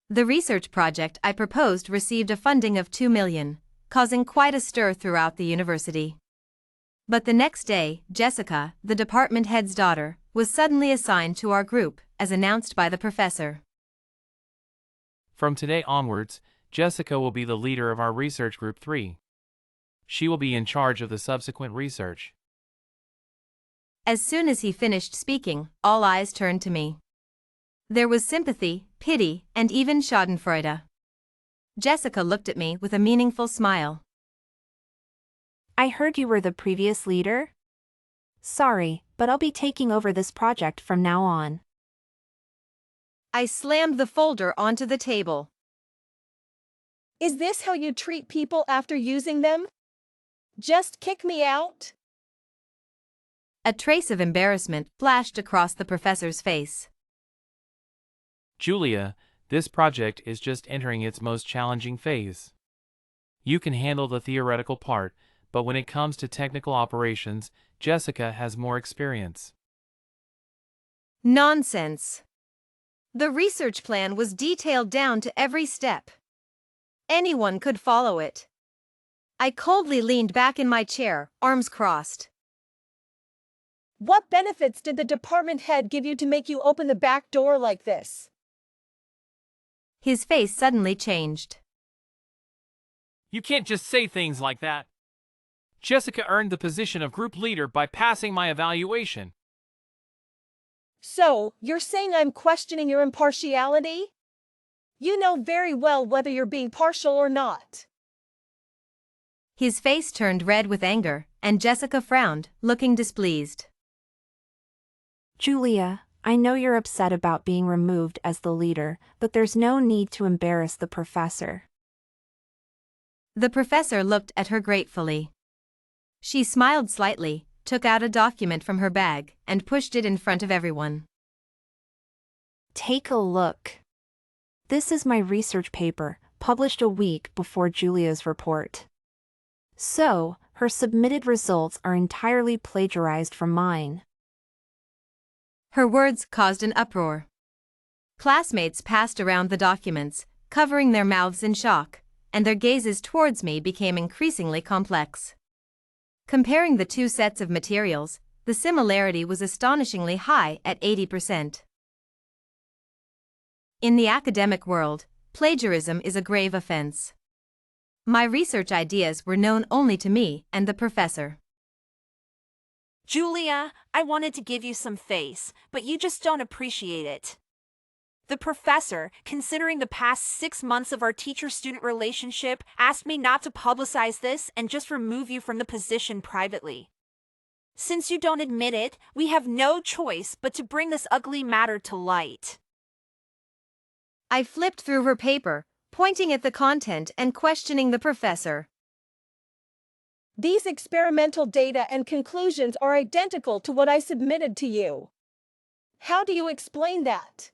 The research project I proposed received a funding of $2 million, causing quite a stir throughout the university. But the next day, Jessica, the department head's daughter, was suddenly assigned to our group, as announced by the professor. From today onwards, Jessica will be the leader of our research group 3. She will be in charge of the subsequent research. As soon as he finished speaking, all eyes turned to me. There was sympathy, pity, and even schadenfreude. Jessica looked at me with a meaningful smile. I heard you were the previous leader? Sorry, but I'll be taking over this project from now on. I slammed the folder onto the table. Is this how you treat people after using them? Just kick me out? A trace of embarrassment flashed across the professor's face. Julia, this project is just entering its most challenging phase. You can handle the theoretical part, but when it comes to technical operations, Jessica has more experience. Nonsense. The research plan was detailed down to every step. Anyone could follow it. I coldly leaned back in my chair, arms crossed. What benefits did the department head give you to make you open the back door like this? His face suddenly changed. You can't just say things like that. Jessica earned the position of group leader by passing my evaluation. So, you're saying I'm questioning your impartiality? You know very well whether you're being partial or not. His face turned red with anger, and Jessica frowned, looking displeased. Julia, I know you're upset about being removed as the leader, but there's no need to embarrass the professor. The professor looked at her gratefully. She smiled slightly, took out a document from her bag, and pushed it in front of everyone. Take a look. This is my research paper, published a week before Julia's report. So, her submitted results are entirely plagiarized from mine. Her words caused an uproar. Classmates passed around the documents, covering their mouths in shock, and their gazes towards me became increasingly complex. Comparing the two sets of materials, the similarity was astonishingly high at 80%. In the academic world, plagiarism is a grave offense. My research ideas were known only to me and the professor. Julia, I wanted to give you some face, but you just don't appreciate it. The professor, considering the past 6 months of our teacher-student relationship, asked me not to publicize this and just remove you from the position privately. Since you don't admit it, we have no choice but to bring this ugly matter to light. I flipped through her paper, pointing at the content and questioning the professor. These experimental data and conclusions are identical to what I submitted to you. How do you explain that?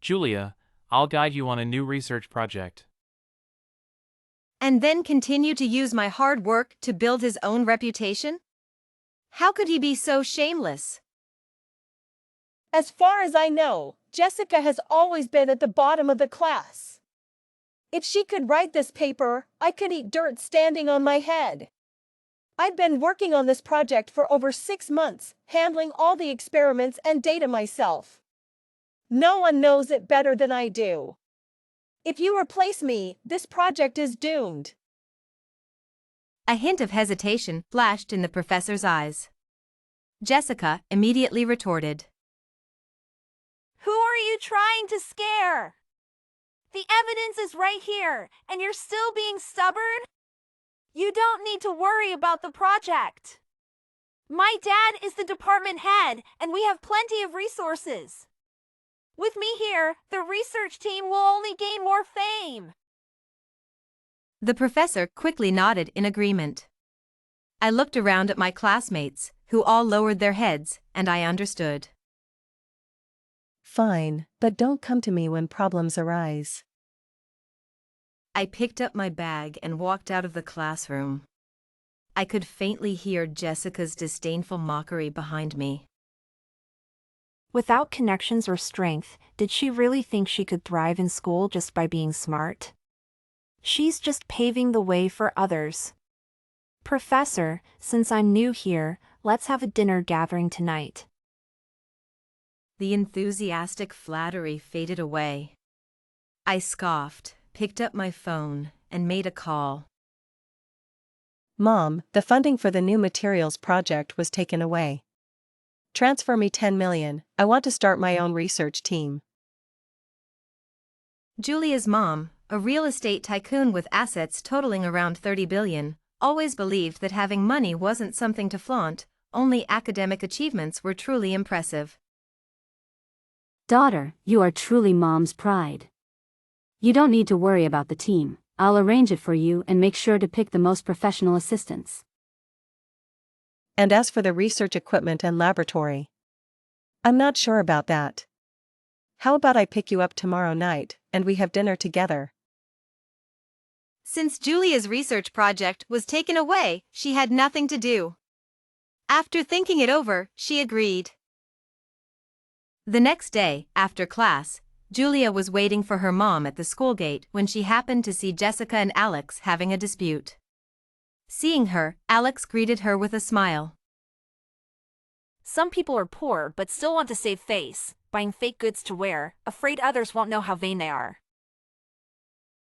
Julia, I'll guide you on a new research project. And then continue to use my hard work to build his own reputation? How could he be so shameless? As far as I know, Jessica has always been at the bottom of the class. If she could write this paper, I could eat dirt standing on my head. I've been working on this project for over 6 months, handling all the experiments and data myself. No one knows it better than I do. If you replace me, this project is doomed. A hint of hesitation flashed in the professor's eyes. Jessica immediately retorted. Who are you trying to scare? The evidence is right here, and you're still being stubborn? You don't need to worry about the project. My dad is the department head, and we have plenty of resources. With me here, the research team will only gain more fame. The professor quickly nodded in agreement. I looked around at my classmates, who all lowered their heads, and I understood. Fine, but don't come to me when problems arise. I picked up my bag and walked out of the classroom. I could faintly hear Jessica's disdainful mockery behind me. Without connections or strength, did she really think she could thrive in school just by being smart? She's just paving the way for others. Professor, since I'm new here, let's have a dinner gathering tonight. The enthusiastic flattery faded away. I scoffed, picked up my phone, and made a call. Mom, the funding for the new materials project was taken away. Transfer me 10 million, I want to start my own research team. Julia's mom, a real estate tycoon with assets totaling around 30 billion, always believed that having money wasn't something to flaunt, only academic achievements were truly impressive. Daughter, you are truly mom's pride. You don't need to worry about the team. I'll arrange it for you and make sure to pick the most professional assistants. And as for the research equipment and laboratory, I'm not sure about that. How about I pick you up tomorrow night, and we have dinner together? Since Julia's research project was taken away, she had nothing to do. After thinking it over, she agreed. The next day, after class, Julia was waiting for her mom at the school gate when she happened to see Jessica and Alex having a dispute. Seeing her, Alex greeted her with a smile. Some people are poor but still want to save face, buying fake goods to wear, afraid others won't know how vain they are.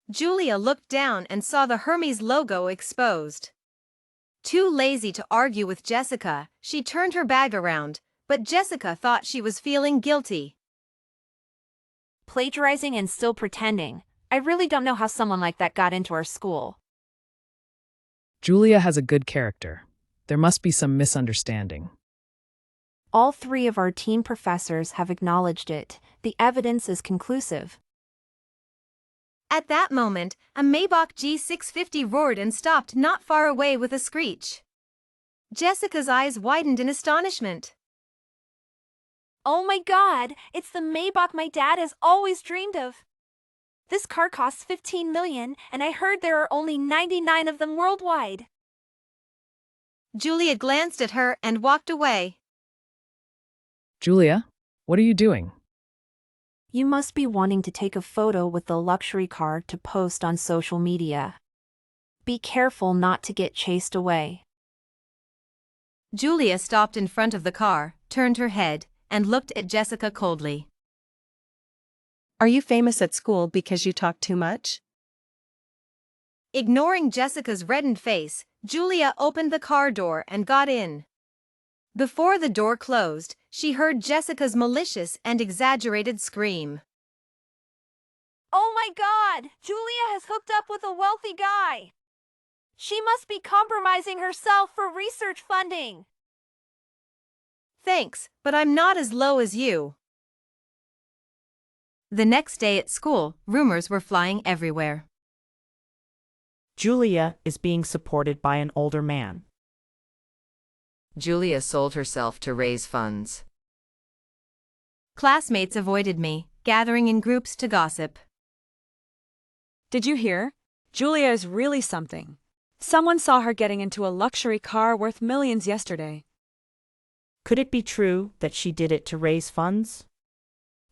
Julia looked down and saw the Hermes logo exposed. Too lazy to argue with Jessica, she turned her bag around, but Jessica thought she was feeling guilty. Plagiarizing and still pretending. I really don't know how someone like that got into our school. Julia has a good character. There must be some misunderstanding. All three of our team professors have acknowledged it. The evidence is conclusive. At that moment, a Maybach G650 roared and stopped not far away with a screech. Jessica's eyes widened in astonishment. Oh my God, it's the Maybach my dad has always dreamed of. This car costs 15 million, and I heard there are only 99 of them worldwide. Julia glanced at her and walked away. Julia, what are you doing? You must be wanting to take a photo with the luxury car to post on social media. Be careful not to get chased away. Julia stopped in front of the car, turned her head, and looked at Jessica coldly. Are you famous at school because you talk too much? Ignoring Jessica's reddened face, Julia opened the car door and got in. Before the door closed, she heard Jessica's malicious and exaggerated scream. Oh my God, Julia has hooked up with a wealthy guy. She must be compromising herself for research funding. Thanks, but I'm not as low as you. The next day at school, rumors were flying everywhere. Julia is being supported by an older man. Julia sold herself to raise funds. Classmates avoided me, gathering in groups to gossip. Did you hear? Julia is really something. Someone saw her getting into a luxury car worth millions yesterday. Could it be true that she did it to raise funds?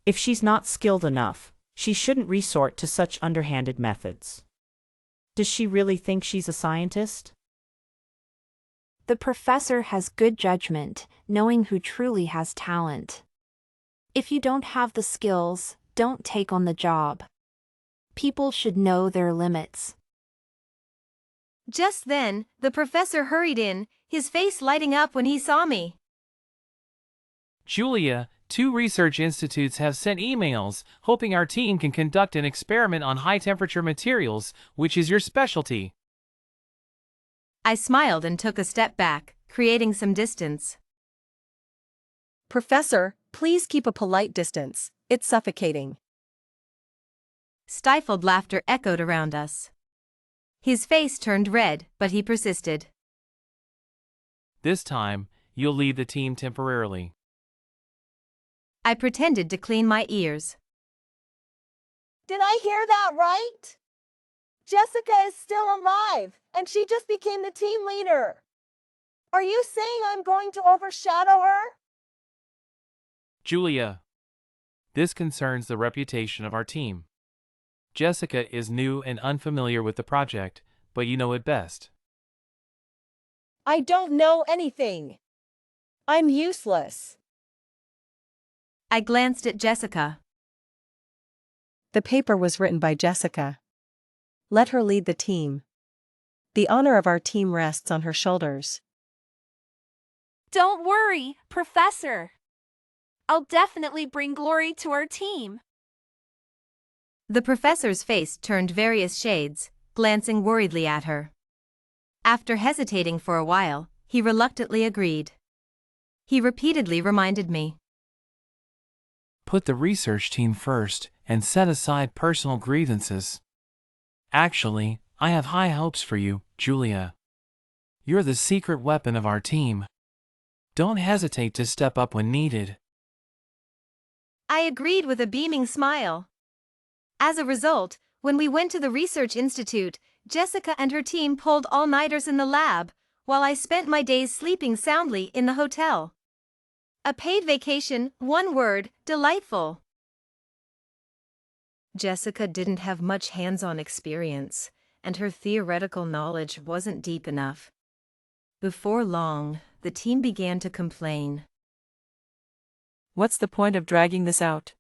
If she's not skilled enough, she shouldn't resort to such underhanded methods. Does she really think she's a scientist? The professor has good judgment, knowing who truly has talent. If you don't have the skills, don't take on the job. People should know their limits. Just then, the professor hurried in, his face lighting up when he saw me. Julia, 2 research institutes have sent emails hoping our team can conduct an experiment on high-temperature materials, which is your specialty. I smiled and took a step back, creating some distance. Professor, please keep a polite distance. It's suffocating. Stifled laughter echoed around us. His face turned red, but he persisted. This time, you'll lead the team temporarily. I pretended to clean my ears. Did I hear that right? Jessica is still alive, and she just became the team leader. Are you saying I'm going to overshadow her? Julia. This concerns the reputation of our team. Jessica is new and unfamiliar with the project, but you know it best. I don't know anything. I'm useless. I glanced at Jessica. The paper was written by Jessica. Let her lead the team. The honor of our team rests on her shoulders. Don't worry, Professor. I'll definitely bring glory to our team. The professor's face turned various shades, glancing worriedly at her. After hesitating for a while, he reluctantly agreed. He repeatedly reminded me. Put the research team first and set aside personal grievances. Actually, I have high hopes for you, Julia. You're the secret weapon of our team. Don't hesitate to step up when needed. I agreed with a beaming smile. As a result, when we went to the Research Institute, Jessica and her team pulled all-nighters in the lab, while I spent my days sleeping soundly in the hotel. A paid vacation, one word, delightful. Jessica didn't have much hands-on experience, and her theoretical knowledge wasn't deep enough. Before long, the team began to complain. What's the point of dragging this out?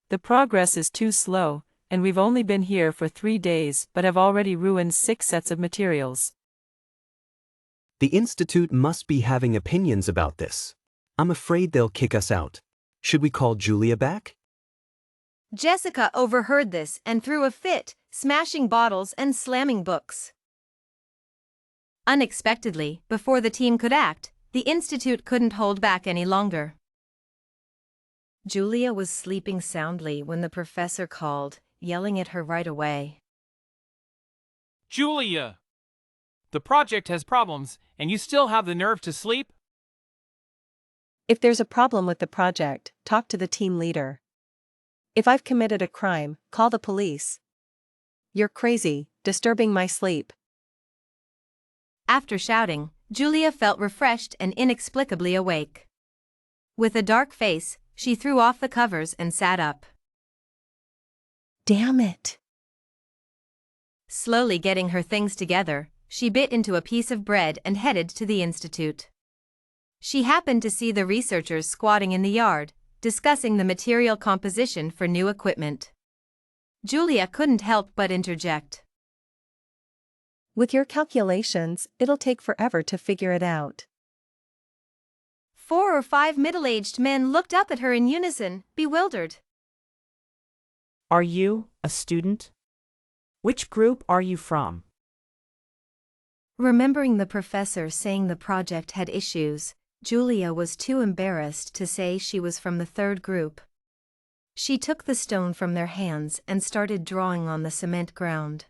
The progress is too slow, and we've only been here for 3 days but have already ruined 6 sets of materials. The Institute must be having opinions about this. I'm afraid they'll kick us out. Should we call Julia back? Jessica overheard this and threw a fit, smashing bottles and slamming books. Unexpectedly, before the team could act, the Institute couldn't hold back any longer. Julia was sleeping soundly when the professor called, yelling at her right away. Julia! The project has problems, and you still have the nerve to sleep? If there's a problem with the project, talk to the team leader. If I've committed a crime, call the police. You're crazy, disturbing my sleep. After shouting, Julia felt refreshed and inexplicably awake. With a dark face, she threw off the covers and sat up. Damn it. Slowly getting her things together, she bit into a piece of bread and headed to the institute. She happened to see the researchers squatting in the yard, discussing the material composition for new equipment. Julia couldn't help but interject. With your calculations, it'll take forever to figure it out. 4 or 5 middle-aged men looked up at her in unison, bewildered. Are you a student? Which group are you from? Remembering the professor saying the project had issues, Julia was too embarrassed to say she was from the 3rd group. She took the stone from their hands and started drawing on the cement ground.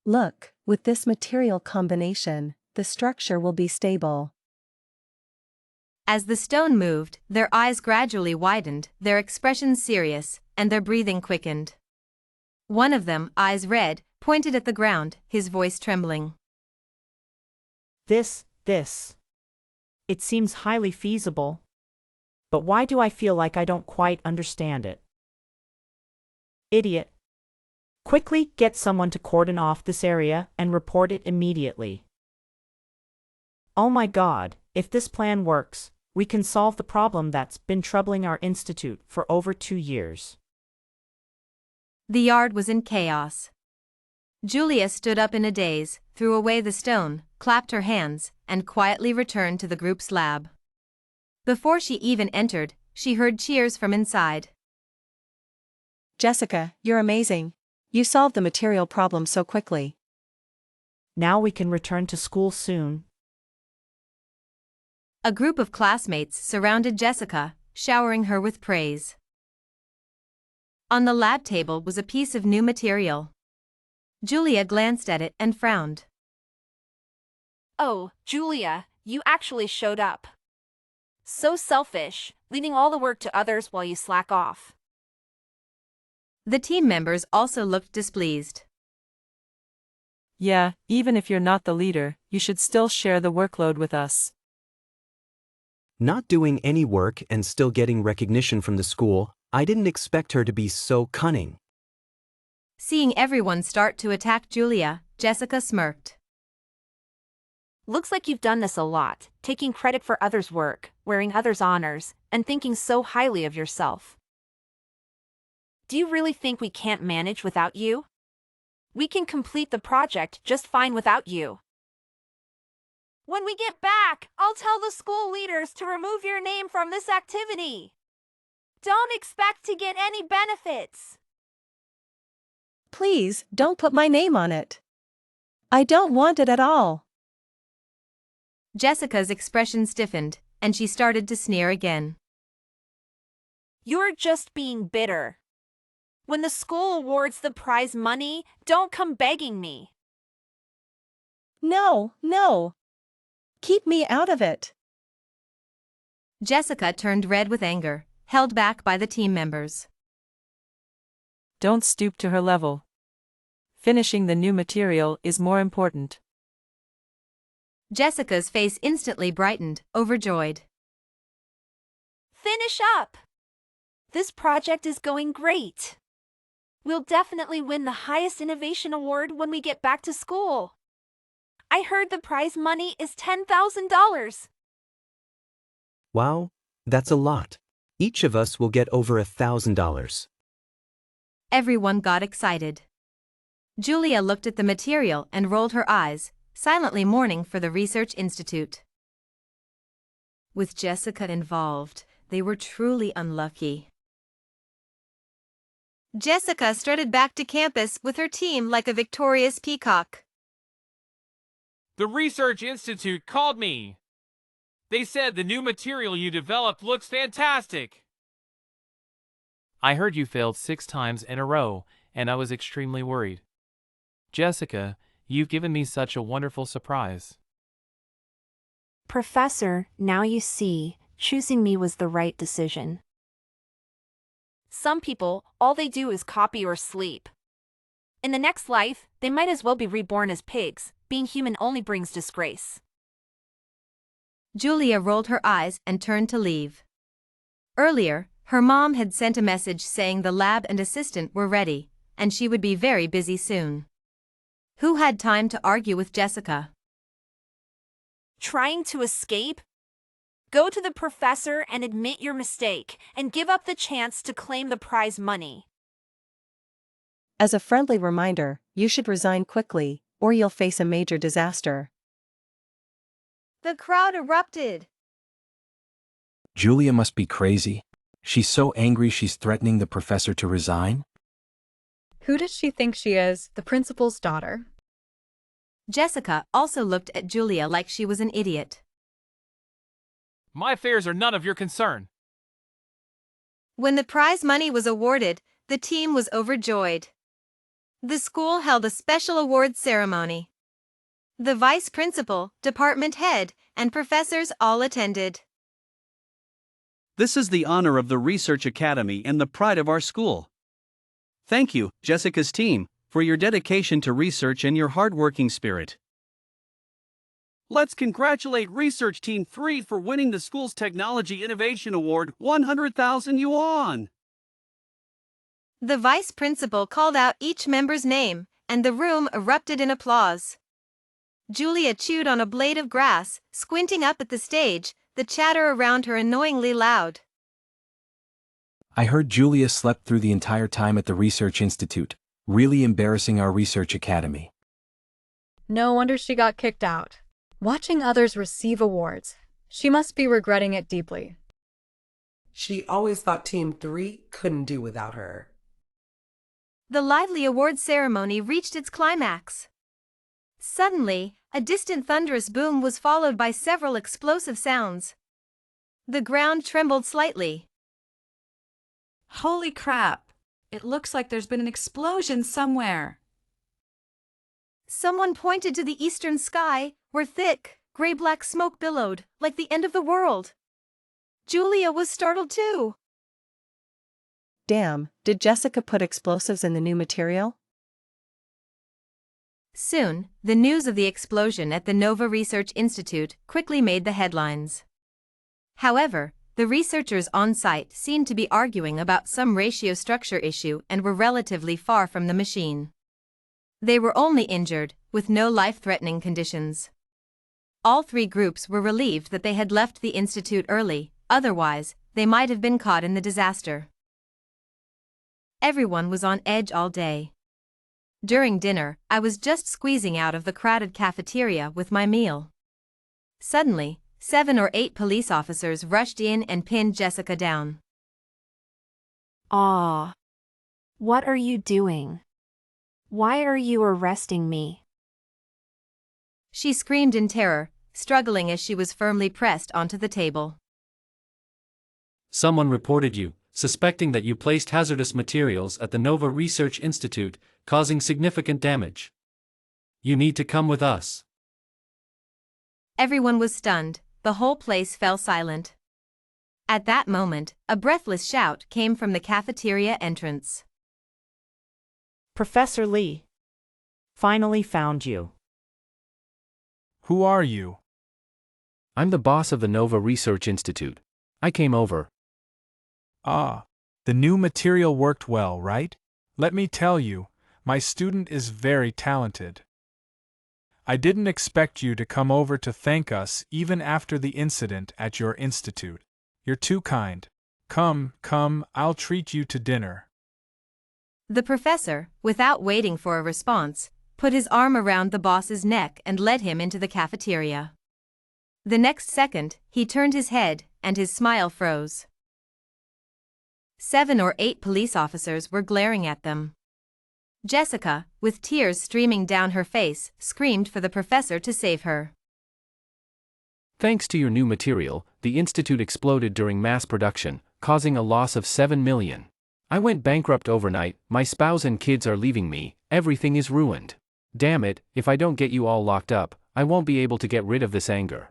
Look, with this material combination, the structure will be stable. As the stone moved, their eyes gradually widened, their expressions serious, and their breathing quickened. One of them, eyes red, pointed at the ground, his voice trembling. This. It seems highly feasible. But why do I feel like I don't quite understand it? Idiot. Quickly get someone to cordon off this area and report it immediately. Oh my God, if this plan works, we can solve the problem that's been troubling our institute for over 2 years. The yard was in chaos. Julia stood up in a daze, threw away the stone, clapped her hands, and quietly returned to the group's lab. Before she even entered, she heard cheers from inside. Jessica, you're amazing. You solved the material problem so quickly. Now we can return to school soon. A group of classmates surrounded Jessica, showering her with praise. On the lab table was a piece of new material. Julia glanced at it and frowned. Oh, Julia, you actually showed up. So selfish, leaving all the work to others while you slack off. The team members also looked displeased. Yeah, even if you're not the leader, you should still share the workload with us. Not doing any work and still getting recognition from the school, I didn't expect her to be so cunning. Seeing everyone start to attack Julia, Jessica smirked. Looks like you've done this a lot, taking credit for others' work, wearing others' honors, and thinking so highly of yourself. Do you really think we can't manage without you? We can complete the project just fine without you. When we get back, I'll tell the school leaders to remove your name from this activity. Don't expect to get any benefits. Please, don't put my name on it. I don't want it at all. Jessica's expression stiffened, and she started to sneer again. You're just being bitter. When the school awards the prize money, don't come begging me. No. Keep me out of it. Jessica turned red with anger, held back by the team members. Don't stoop to her level. Finishing the new material is more important. Jessica's face instantly brightened, overjoyed. Finish up! This project is going great. We'll definitely win the highest innovation award when we get back to school. I heard the prize money is $10,000. Wow, that's a lot. Each of us will get over $1,000. Everyone got excited. Julia looked at the material and rolled her eyes, silently mourning for the Research Institute. With Jessica involved, they were truly unlucky. Jessica strutted back to campus with her team like a victorious peacock. The Research Institute called me. They said the new material you developed looks fantastic. I heard you failed 6 times in a row, and I was extremely worried. Jessica, you've given me such a wonderful surprise. Professor, now you see, choosing me was the right decision. Some people, all they do is copy or sleep. In the next life, they might as well be reborn as pigs. Being human only brings disgrace. Julia rolled her eyes and turned to leave. Earlier, her mom had sent a message saying the lab and assistant were ready, and she would be very busy soon. Who had time to argue with Jessica? Trying to escape? Go to the professor and admit your mistake, and give up the chance to claim the prize money. As a friendly reminder, you should resign quickly, or you'll face a major disaster. The crowd erupted. Julia must be crazy. She's so angry she's threatening the professor to resign? Who does she think she is, the principal's daughter? Jessica also looked at Julia like she was an idiot. My affairs are none of your concern. When the prize money was awarded, the team was overjoyed. The school held a special awards ceremony. The vice principal, department head, and professors all attended. This is the honor of the Research Academy and the pride of our school. Thank you, Jessica's team, for your dedication to research and your hardworking spirit. Let's congratulate Research Team 3 for winning the school's Technology Innovation Award, 100,000 yuan. The vice principal called out each member's name, and the room erupted in applause. Julia chewed on a blade of grass, squinting up at the stage, the chatter around her annoyingly loud. I heard Julia slept through the entire time at the Research Institute, really embarrassing our Research Academy. No wonder she got kicked out. Watching others receive awards, she must be regretting it deeply. She always thought Team 3 couldn't do without her. The lively awards ceremony reached its climax. Suddenly, a distant thunderous boom was followed by several explosive sounds. The ground trembled slightly. Holy crap! It looks like there's been an explosion somewhere. Someone pointed to the eastern sky, where thick, gray-black smoke billowed, like the end of the world. Julia was startled too. Damn, did Jessica put explosives in the new material? Soon, the news of the explosion at the Nova Research Institute quickly made the headlines. However, the researchers on site seemed to be arguing about some ratio structure issue and were relatively far from the machine. They were only injured, with no life-threatening conditions. All three groups were relieved that they had left the institute early, otherwise, they might have been caught in the disaster. Everyone was on edge all day. During dinner, I was just squeezing out of the crowded cafeteria with my meal. Suddenly, 7 or 8 police officers rushed in and pinned Jessica down. Ah. What are you doing? Why are you arresting me? She screamed in terror, struggling as she was firmly pressed onto the table. Someone reported you, suspecting that you placed hazardous materials at the Nova Research Institute, causing significant damage. You need to come with us. Everyone was stunned, the whole place fell silent. At that moment, a breathless shout came from the cafeteria entrance. Professor Lee. Finally found you. Who are you? I'm the boss of the Nova Research Institute. I came over. Ah, the new material worked well, right? Let me tell you, my student is very talented. I didn't expect you to come over to thank us even after the incident at your institute. You're too kind. Come, I'll treat you to dinner. The professor, without waiting for a response, put his arm around the boss's neck and led him into the cafeteria. The next second, he turned his head, and his smile froze. 7 or 8 police officers were glaring at them. Jessica, with tears streaming down her face, screamed for the professor to save her. Thanks to your new material, the institute exploded during mass production, causing a loss of 7 million. I went bankrupt overnight, my spouse and kids are leaving me, everything is ruined. Damn it, if I don't get you all locked up, I won't be able to get rid of this anger.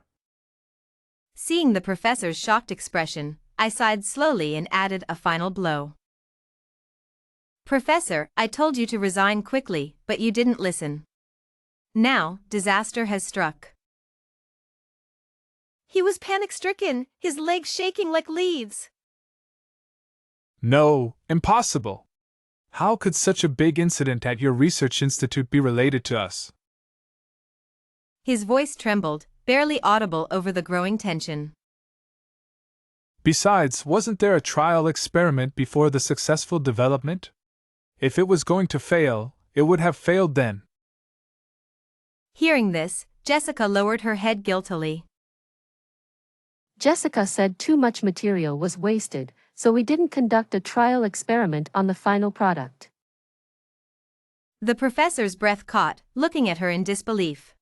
Seeing the professor's shocked expression, I sighed slowly and added a final blow. Professor, I told you to resign quickly, but you didn't listen. Now, disaster has struck. He was panic-stricken, his legs shaking like leaves. No, impossible. How could such a big incident at your research institute be related to us? His voice trembled, barely audible over the growing tension. Besides, wasn't there a trial experiment before the successful development? If it was going to fail, it would have failed then. Hearing this, Jessica lowered her head guiltily. Jessica said too much material was wasted, so we didn't conduct a trial experiment on the final product. The professor's breath caught, looking at her in disbelief.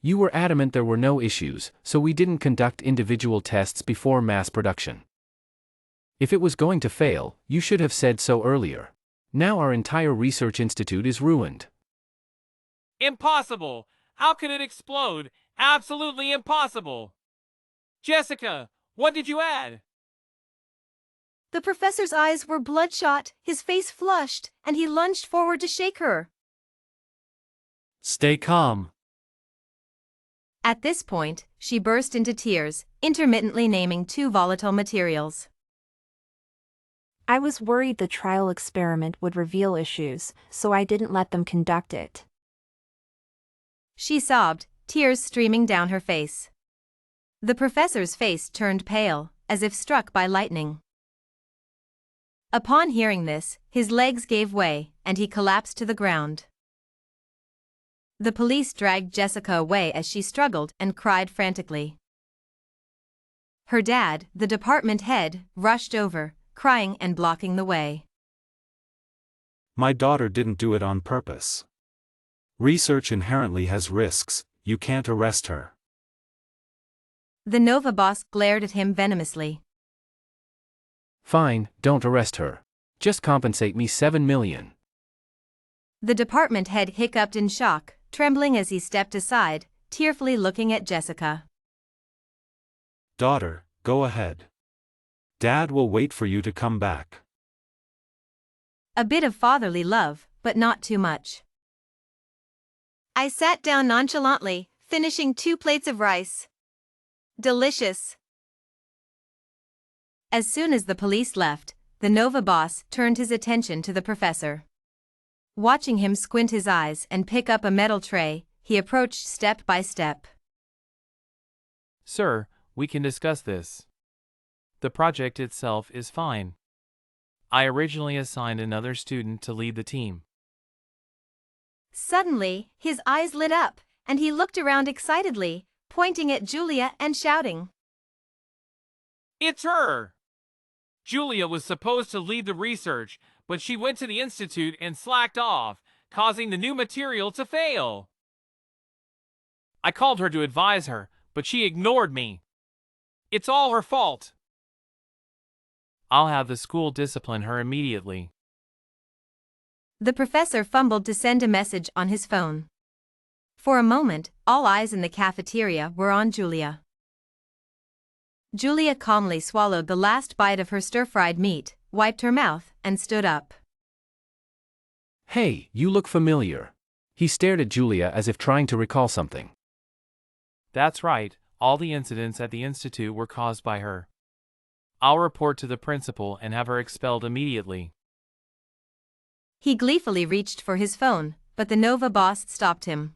You were adamant there were no issues, so we didn't conduct individual tests before mass production. If it was going to fail, you should have said so earlier. Now our entire research institute is ruined. Impossible! How could it explode? Absolutely impossible! Jessica, what did you add? The professor's eyes were bloodshot, his face flushed, and he lunged forward to shake her. Stay calm. At this point, she burst into tears, intermittently naming 2 volatile materials. I was worried the trial experiment would reveal issues, so I didn't let them conduct it. She sobbed, tears streaming down her face. The professor's face turned pale, as if struck by lightning. Upon hearing this, his legs gave way, and he collapsed to the ground. The police dragged Jessica away as she struggled and cried frantically. Her dad, the department head, rushed over, crying and blocking the way. My daughter didn't do it on purpose. Research inherently has risks, you can't arrest her. The Nova boss glared at him venomously. Fine, don't arrest her. Just compensate me 7 million. The department head hiccuped in shock, trembling as he stepped aside, tearfully looking at Jessica. Daughter, go ahead. Dad will wait for you to come back. A bit of fatherly love, but not too much. I sat down nonchalantly, finishing 2 plates of rice. Delicious. As soon as the police left, the Nova boss turned his attention to the professor. Watching him squint his eyes and pick up a metal tray, he approached step by step. Sir, we can discuss this. The project itself is fine. I originally assigned another student to lead the team. Suddenly, his eyes lit up, and he looked around excitedly, pointing at Julia and shouting. It's her! Julia was supposed to lead the research, but she went to the institute and slacked off, causing the new material to fail. I called her to advise her, but she ignored me. It's all her fault. I'll have the school discipline her immediately. The professor fumbled to send a message on his phone. For a moment, all eyes in the cafeteria were on Julia. Julia calmly swallowed the last bite of her stir-fried meat, wiped her mouth, and stood up. Hey, you look familiar. He stared at Julia as if trying to recall something. That's right, all the incidents at the institute were caused by her. I'll report to the principal and have her expelled immediately. He gleefully reached for his phone, but the Nova boss stopped him.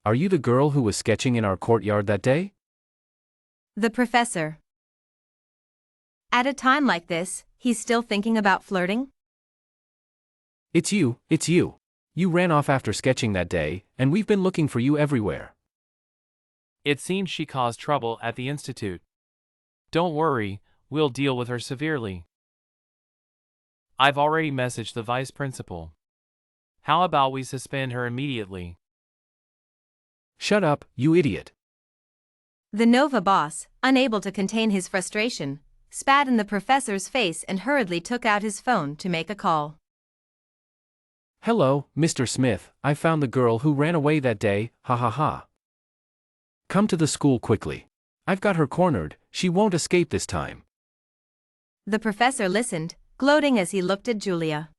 Are you the girl who was sketching in our courtyard that day? The professor. At a time like this, he's still thinking about flirting? It's you. You ran off after sketching that day, and we've been looking for you everywhere. It seems she caused trouble at the institute. Don't worry, we'll deal with her severely. I've already messaged the vice principal. How about we suspend her immediately? Shut up, you idiot. The Nova boss, unable to contain his frustration, spat in the professor's face and hurriedly took out his phone to make a call. Hello, Mr. Smith, I found the girl who ran away that day, ha ha ha. Come to the school quickly. I've got her cornered, she won't escape this time. The professor listened, gloating as he looked at Julia.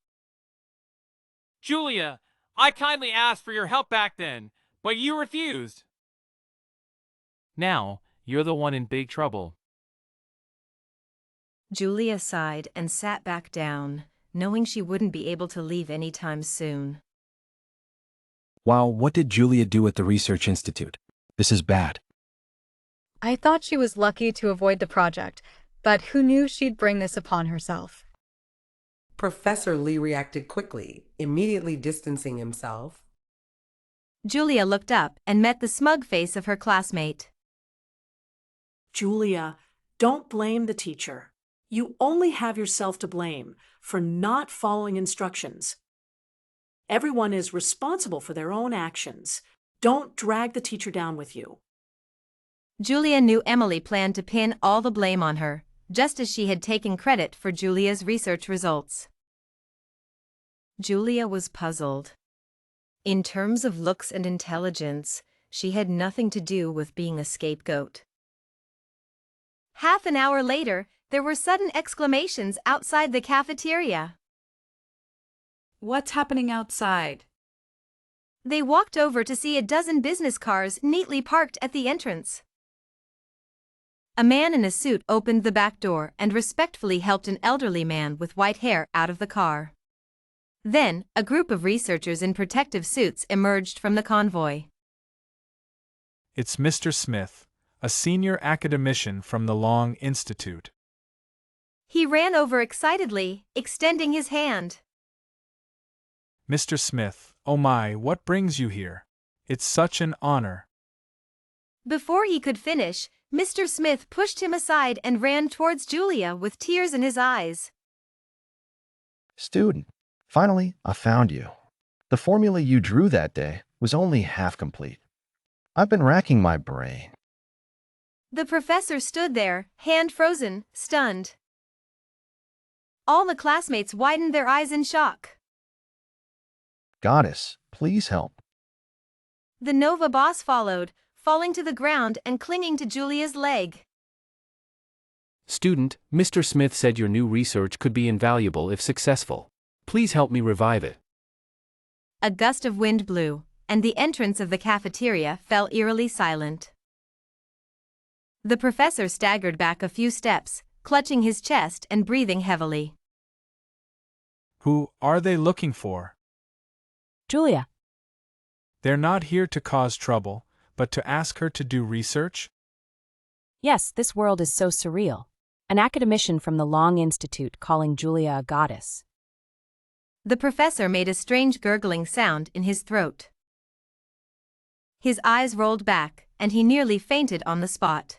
Julia, I kindly asked for your help back then, but you refused. Now, you're the one in big trouble. Julia sighed and sat back down, knowing she wouldn't be able to leave anytime soon. Wow, what did Julia do at the Research Institute? This is bad. I thought she was lucky to avoid the project, but who knew she'd bring this upon herself? Professor Lee reacted quickly, immediately distancing himself. Julia looked up and met the smug face of her classmate. Julia, don't blame the teacher. You only have yourself to blame for not following instructions. Everyone is responsible for their own actions. Don't drag the teacher down with you. Julia knew Emily planned to pin all the blame on her, just as she had taken credit for Julia's research results. Julia was puzzled. In terms of looks and intelligence, she had nothing to do with being a scapegoat. Half an hour later, there were sudden exclamations outside the cafeteria. What's happening outside? They walked over to see a dozen business cars neatly parked at the entrance. A man in a suit opened the back door and respectfully helped an elderly man with white hair out of the car. Then, a group of researchers in protective suits emerged from the convoy. It's Mr. Smith, a senior academician from the Long Institute. He ran over excitedly, extending his hand. Mr. Smith, oh my, what brings you here? It's such an honor. Before he could finish, Mr. Smith pushed him aside and ran towards Julia with tears in his eyes. Student, finally, I found you. The formula you drew that day was only half complete. I've been racking my brain. The professor stood there, hand frozen, stunned. All the classmates widened their eyes in shock. Goddess, please help. The Nova boss followed, falling to the ground and clinging to Julia's leg. Student, Mr. Smith said your new research could be invaluable if successful. Please help me revive it. A gust of wind blew, and the entrance of the cafeteria fell eerily silent. The professor staggered back a few steps, clutching his chest and breathing heavily. Who are they looking for? Julia. They're not here to cause trouble, but to ask her to do research? Yes, this world is so surreal. An academician from the Long Institute calling Julia a goddess. The professor made a strange gurgling sound in his throat. His eyes rolled back, and he nearly fainted on the spot.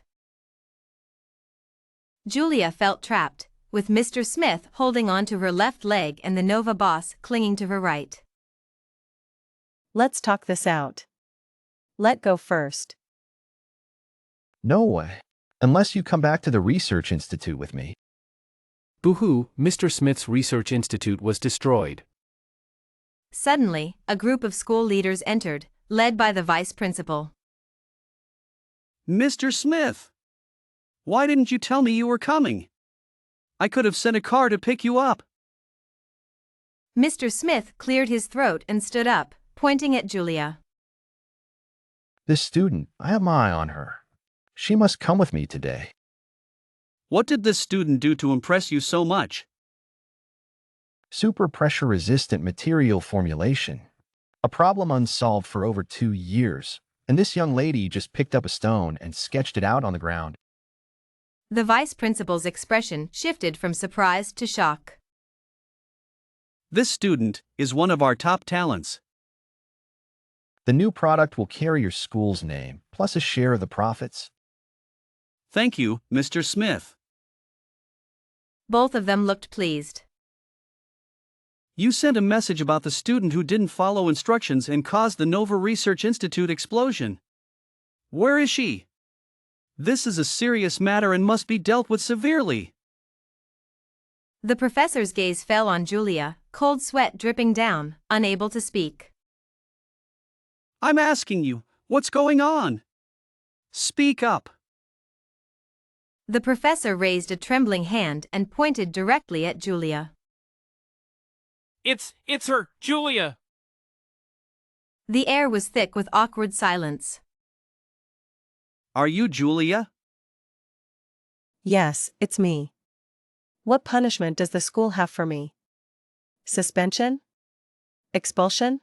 Julia felt trapped, with Mr. Smith holding on to her left leg and the Nova boss clinging to her right. Let's talk this out. Let go first. No way. Unless you come back to the Research Institute with me. Boo-hoo, Mr. Smith's Research Institute was destroyed. Suddenly, a group of school leaders entered, led by the vice principal. Mr. Smith! Why didn't you tell me you were coming? I could have sent a car to pick you up. Mr. Smith cleared his throat and stood up, pointing at Julia. This student, I have my eye on her. She must come with me today. What did this student do to impress you so much? Super pressure-resistant material formulation. A problem unsolved for over 2 years, and this young lady just picked up a stone and sketched it out on the ground. The vice principal's expression shifted from surprise to shock. This student is one of our top talents. The new product will carry your school's name, plus a share of the profits. Thank you, Mr. Smith. Both of them looked pleased. You sent a message about the student who didn't follow instructions and caused the Nova Research Institute explosion. Where is she? This is a serious matter and must be dealt with severely. The professor's gaze fell on Julia, cold sweat dripping down, unable to speak. I'm asking you, what's going on? Speak up. The professor raised a trembling hand and pointed directly at Julia. It's her, Julia! The air was thick with awkward silence. Are you Julia? Yes, it's me. What punishment does the school have for me? Suspension? Expulsion?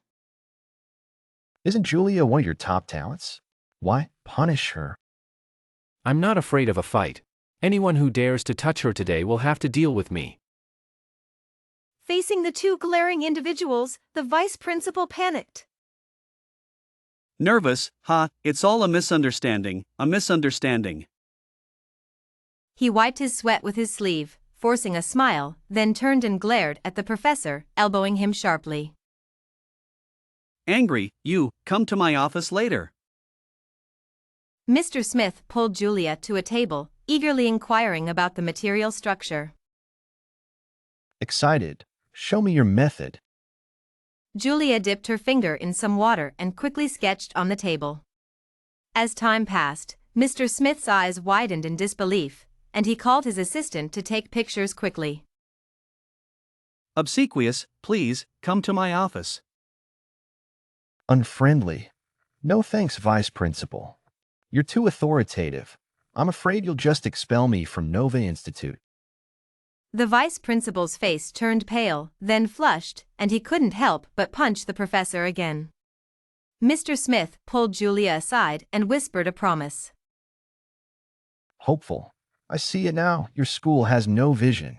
Isn't Julia one of your top talents? Why punish her? I'm not afraid of a fight. Anyone who dares to touch her today will have to deal with me. Facing the two glaring individuals, the vice principal panicked. Nervous, huh? It's all a misunderstanding, a misunderstanding. He wiped his sweat with his sleeve, forcing a smile, then turned and glared at the professor, elbowing him sharply. Angry, you, come to my office later. Mr. Smith pulled Julia to a table, eagerly inquiring about the material structure. Excited. Show me your method. Julia dipped her finger in some water and quickly sketched on the table. As time passed, Mr. Smith's eyes widened in disbelief, and he called his assistant to take pictures quickly. Obsequious, please, come to my office. Unfriendly. No thanks, Vice Principal. You're too authoritative. I'm afraid you'll just expel me from Nova Institute. The vice principal's face turned pale, then flushed, and he couldn't help but punch the professor again. Mr. Smith pulled Julia aside and whispered a promise. Hopeful. I see it now. Your school has no vision.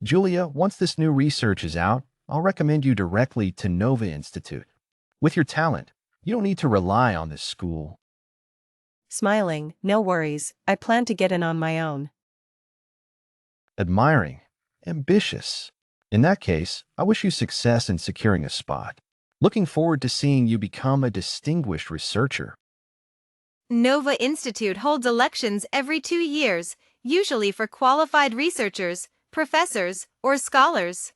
Julia, once this new research is out, I'll recommend you directly to Nova Institute. With your talent, you don't need to rely on this school. Smiling, no worries, I plan to get in on my own. Admiring. Ambitious. In that case, I wish you success in securing a spot. Looking forward to seeing you become a distinguished researcher. Nova Institute holds elections every 2 years, usually for qualified researchers, professors, or scholars.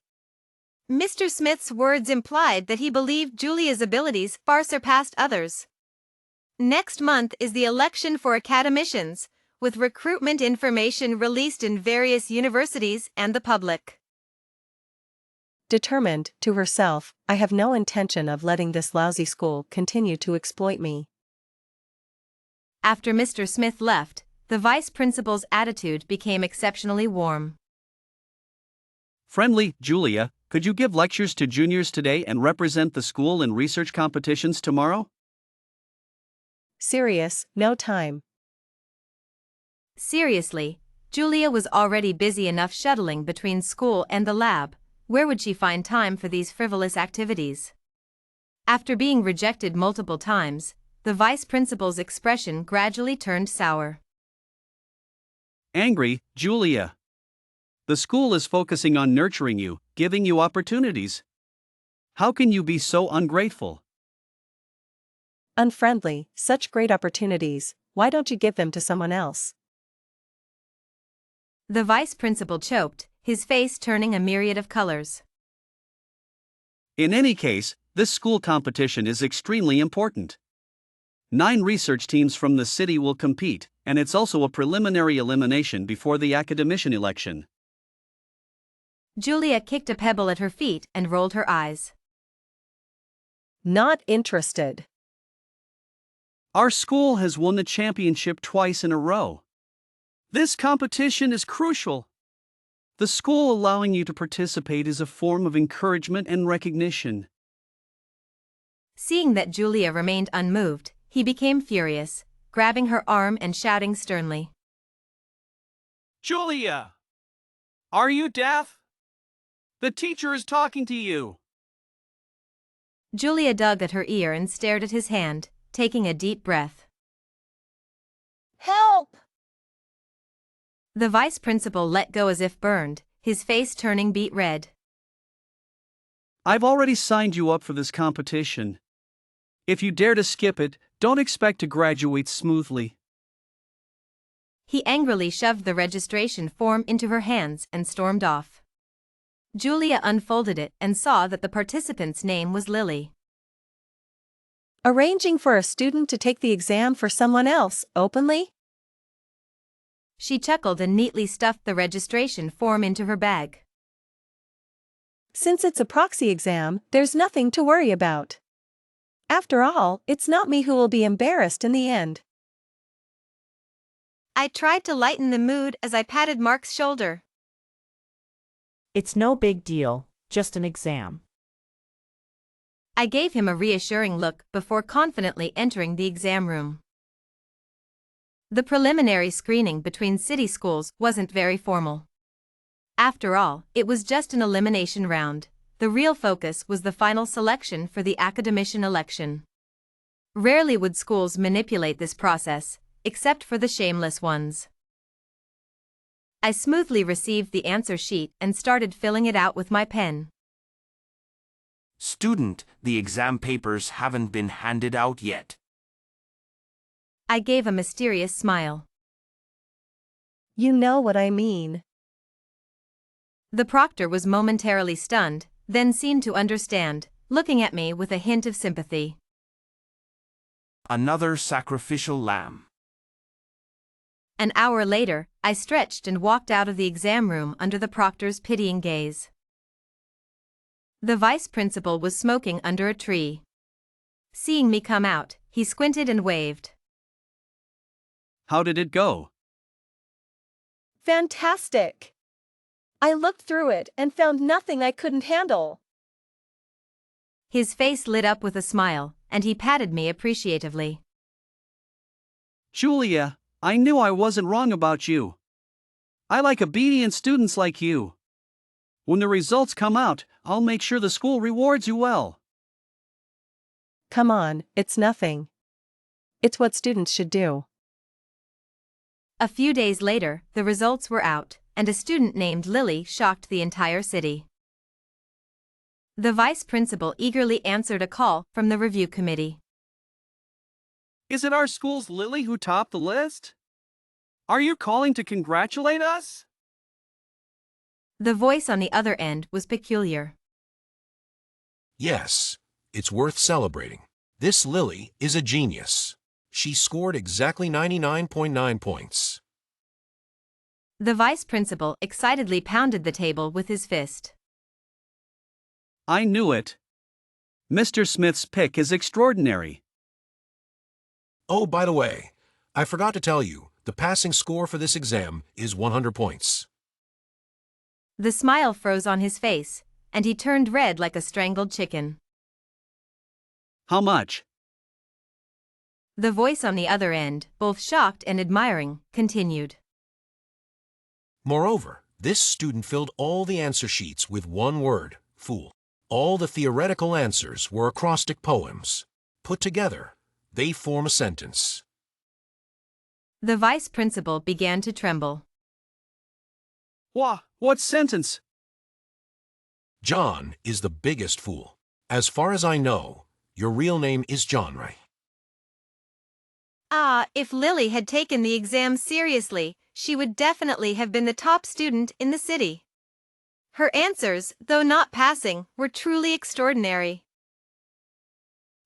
Mr. Smith's words implied that he believed Julia's abilities far surpassed others. Next month is the election for academicians, with recruitment information released in various universities and the public. Determined, to herself, I have no intention of letting this lousy school continue to exploit me. After Mr. Smith left, the vice principal's attitude became exceptionally warm. Friendly, Julia, could you give lectures to juniors today and represent the school in research competitions tomorrow? Serious, no time. Seriously, Julia was already busy enough shuttling between school and the lab. Where would she find time for these frivolous activities? After being rejected multiple times, the vice principal's expression gradually turned sour. Angry, Julia. The school is focusing on nurturing you, giving you opportunities. How can you be so ungrateful? Unfriendly, such great opportunities, why don't you give them to someone else? The vice principal choked, his face turning a myriad of colors. In any case, this school competition is extremely important. 9 research teams from the city will compete, and it's also a preliminary elimination before the academician election. Julia kicked a pebble at her feet and rolled her eyes. Not interested. Our school has won the championship twice in a row. This competition is crucial. The school allowing you to participate is a form of encouragement and recognition. Seeing that Julia remained unmoved, he became furious, grabbing her arm and shouting sternly. Julia! Are you deaf? The teacher is talking to you. Julia dug at her ear and stared at his hand, taking a deep breath. Help! The vice principal let go as if burned, his face turning beet red. I've already signed you up for this competition. If you dare to skip it, don't expect to graduate smoothly. He angrily shoved the registration form into her hands and stormed off. Julia unfolded it and saw that the participant's name was Lily. Arranging for a student to take the exam for someone else, openly? She chuckled and neatly stuffed the registration form into her bag. Since it's a proxy exam, there's nothing to worry about. After all, it's not me who will be embarrassed in the end. I tried to lighten the mood as I patted Mark's shoulder. It's no big deal, just an exam. I gave him a reassuring look before confidently entering the exam room. The preliminary screening between city schools wasn't very formal. After all, it was just an elimination round. The real focus was the final selection for the academician election. Rarely would schools manipulate this process, except for the shameless ones. I smoothly received the answer sheet and started filling it out with my pen. Student, the exam papers haven't been handed out yet. I gave a mysterious smile. You know what I mean. The proctor was momentarily stunned, then seemed to understand, looking at me with a hint of sympathy. Another sacrificial lamb. An hour later, I stretched and walked out of the exam room under the proctor's pitying gaze. The vice principal was smoking under a tree. Seeing me come out, he squinted and waved. How did it go? Fantastic! I looked through it and found nothing I couldn't handle. His face lit up with a smile, and he patted me appreciatively. Julia, I knew I wasn't wrong about you. I like obedient students like you. When the results come out, I'll make sure the school rewards you well. Come on, it's nothing. It's what students should do. A few days later, the results were out, and a student named Lily shocked the entire city. The vice principal eagerly answered a call from the review committee. Is it our school's Lily who topped the list? Are you calling to congratulate us? The voice on the other end was peculiar. Yes, it's worth celebrating. This Lily is a genius. She scored exactly 99.9 points. The vice principal excitedly pounded the table with his fist. I knew it. Mr. Smith's pick is extraordinary. Oh, by the way, I forgot to tell you, The passing score for this exam is 100 points. The smile froze on his face, and he turned red like a strangled chicken. How much? The voice on the other end, both shocked and admiring, continued. Moreover, this student filled all the answer sheets with one word, fool. All the theoretical answers were acrostic poems. Put together, they form a sentence. The vice principal began to tremble. What sentence? John is the biggest fool. As far as I know, your real name is John, right? If Lily had taken the exam seriously, she would definitely have been the top student in the city. Her answers, though not passing, were truly extraordinary.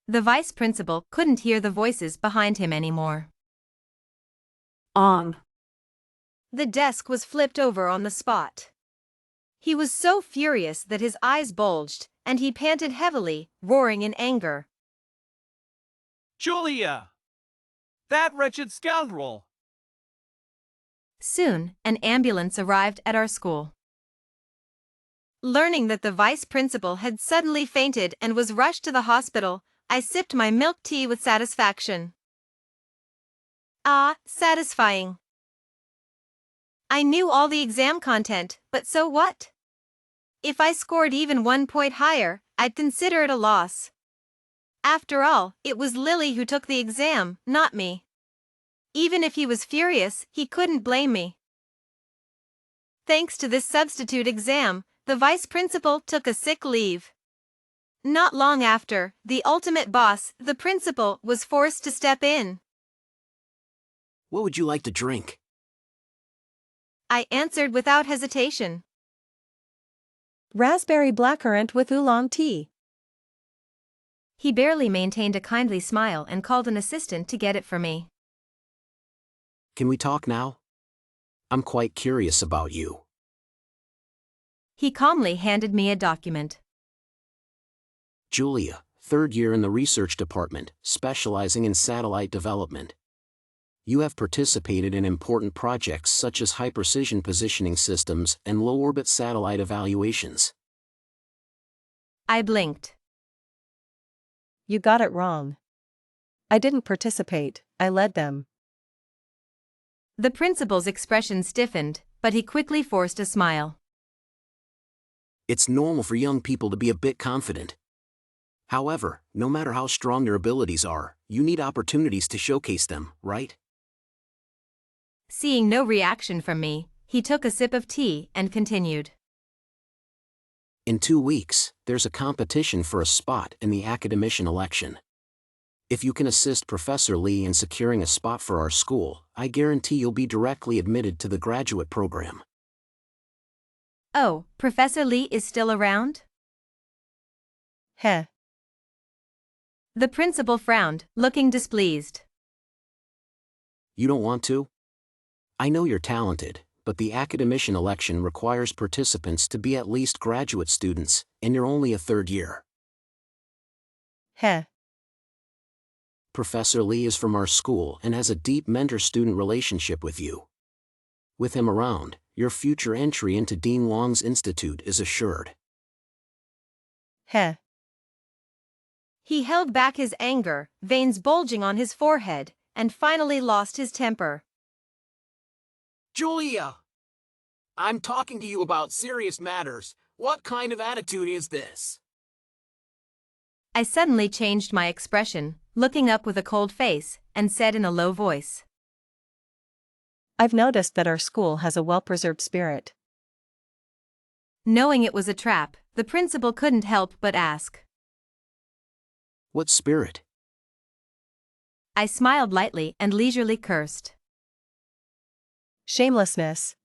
The vice principal couldn't hear the voices behind him anymore. On. The desk was flipped over on the spot. He was so furious that his eyes bulged, and he panted heavily, roaring in anger. Julia! That wretched scoundrel! Soon, an ambulance arrived at our school. Learning that the vice principal had suddenly fainted and was rushed to the hospital, I sipped my milk tea with satisfaction. Satisfying. I knew all the exam content, but so what? If I scored even 1 point higher, I'd consider it a loss. After all, it was Lily who took the exam, not me. Even if he was furious, he couldn't blame me. Thanks to this substitute exam, the vice principal took a sick leave. Not long after, the ultimate boss, the principal, was forced to step in. What would you like to drink? I answered without hesitation. Raspberry blackcurrant with oolong tea. He barely maintained a kindly smile and called an assistant to get it for me. Can we talk now? I'm quite curious about you. He calmly handed me a document. Julia, 3rd year in the research department, specializing in satellite development. You have participated in important projects such as high-precision positioning systems and low-orbit satellite evaluations. I blinked. You got it wrong. I didn't participate, I led them. The principal's expression stiffened, but he quickly forced a smile. It's normal for young people to be a bit confident. However, no matter how strong your abilities are, you need opportunities to showcase them, right? Seeing no reaction from me, he took a sip of tea and continued. In 2 weeks, there's a competition for a spot in the Accusation election. If you can assist Professor Lee in securing a spot for our school, I guarantee you'll be directly admitted to the graduate program. Oh, Professor Lee is still around? Heh. The principal frowned, looking displeased. You don't want to? I know you're talented, but the Accusation election requires participants to be at least graduate students, and you're only a 3rd year. Heh. Professor Lee is from our school and has a deep mentor-student relationship with you. With him around, your future entry into Dean Wong's institute is assured. Heh. He held back his anger, veins bulging on his forehead, and finally lost his temper. Julia! I'm talking to you about serious matters. What kind of attitude is this? I suddenly changed my expression, looking up with a cold face, and said in a low voice. I've noticed that our school has a well-preserved spirit. Knowing it was a trap, the principal couldn't help but ask. What spirit? I smiled lightly and leisurely cursed. Shamelessness.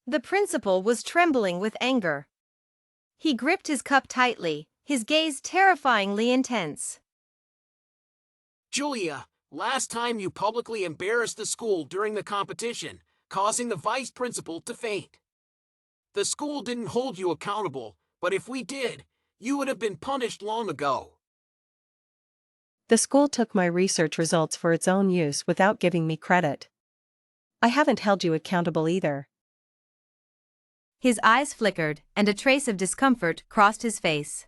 The principal was trembling with anger. He gripped his cup tightly, his gaze terrifyingly intense. Julia, last time you publicly embarrassed the school during the competition, causing the vice principal to faint. The school didn't hold you accountable, but if we did, you would have been punished long ago. The school took my research results for its own use without giving me credit. I haven't held you accountable either. His eyes flickered, and a trace of discomfort crossed his face.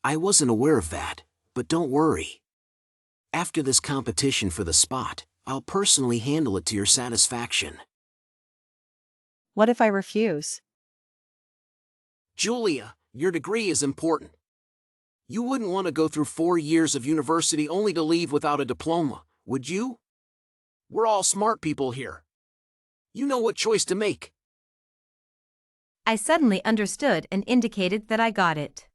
I wasn't aware of that, but don't worry. After this competition for the spot, I'll personally handle it to your satisfaction. What if I refuse? Julia, your degree is important. You wouldn't want to go through 4 years of university only to leave without a diploma, would you? We're all smart people here. You know what choice to make. I suddenly understood and indicated that I got it.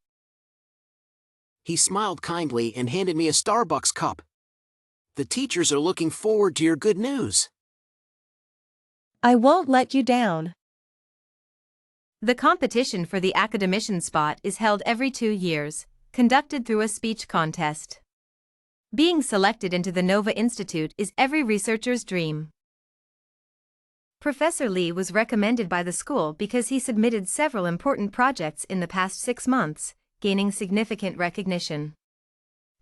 He smiled kindly and handed me a Starbucks cup. The teachers are looking forward to your good news. I won't let you down. The competition for the academician spot is held every 2 years, conducted through a speech contest. Being selected into the Nova Institute is every researcher's dream. Professor Lee was recommended by the school because he submitted several important projects in the past 6 months, gaining significant recognition.